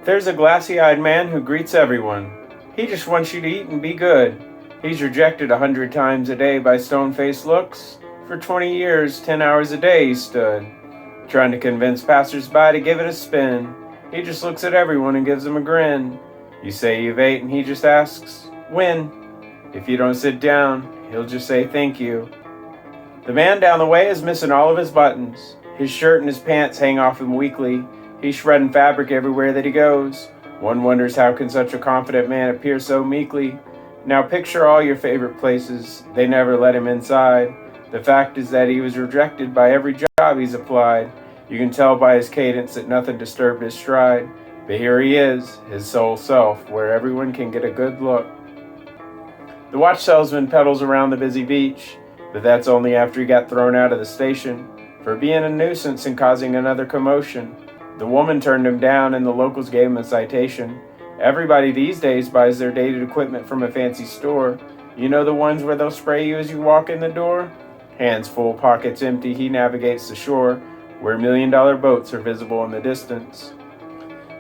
There's a glassy-eyed man who greets everyone. He just wants you to eat and be good. He's rejected 100 times a day by stone-faced looks. For 20 years, 10 hours a day he stood, trying to convince passers-by to give it a spin. He just looks at everyone and gives them a grin. You say you've ate and he just asks, when? If you don't sit down, he'll just say thank you. The man down the way is missing all of his buttons. His shirt and his pants hang off him weakly. He's shredding fabric everywhere that he goes. One wonders how can such a confident man appear so meekly. Now picture all your favorite places. They never let him inside. The fact is that he was rejected by every job he's applied. You can tell by his cadence that nothing disturbed his stride. But here he is, his sole self, where everyone can get a good look. The watch salesman pedals around the busy beach, but that's only after he got thrown out of the station for being a nuisance and causing another commotion. The woman turned him down and the locals gave him a citation. Everybody these days buys their dated equipment from a fancy store. You know, the ones where they'll spray you as you walk in the door? Hands full, pockets empty, he navigates the shore, where million-dollar boats are visible in the distance.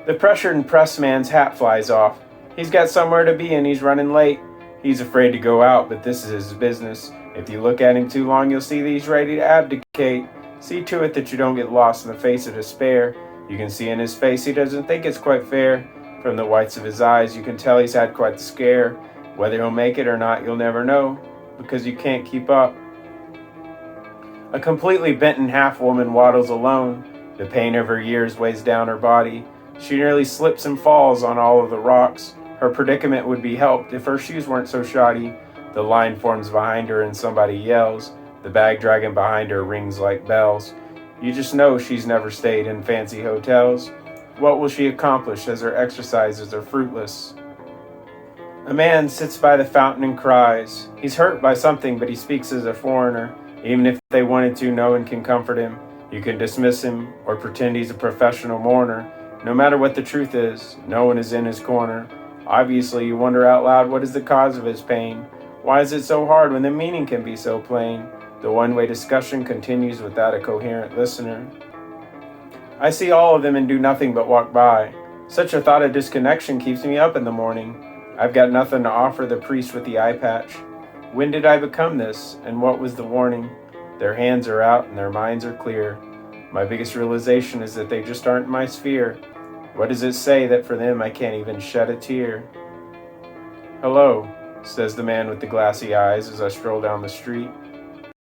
The pressured and pressed man's hat flies off. He's got somewhere to be and he's running late. He's afraid to go out, but this is his business. If you look at him too long, you'll see that he's ready to abdicate. See to it that you don't get lost in the face of despair. You can see in his face he doesn't think it's quite fair. From the whites of his eyes, you can tell he's had quite the scare. Whether he'll make it or not, you'll never know, because you can't keep up. A completely bent in half woman waddles alone. The pain of her years weighs down her body. She nearly slips and falls on all of the rocks. Her predicament would be helped if her shoes weren't so shoddy. The line forms behind her and somebody yells. The bag dragging behind her rings like bells. You just know she's never stayed in fancy hotels. What will she accomplish as her exercises are fruitless? A man sits by the fountain and cries. He's hurt by something, but he speaks as a foreigner. Even if they wanted to, no one can comfort him. You can dismiss him or pretend he's a professional mourner. No matter what the truth is, no one is in his corner. Obviously, you wonder out loud, what is the cause of his pain? Why is it so hard when the meaning can be so plain? The one-way discussion continues without a coherent listener. I see all of them and do nothing but walk by. Such a thought of disconnection keeps me up in the morning. I've got nothing to offer the priest with the eye patch. When did I become this, and what was the warning? Their hands are out and their minds are clear. My biggest realization is that they just aren't in my sphere. What does it say that for them I can't even shed a tear? Hello, says the man with the glassy eyes as I stroll down the street.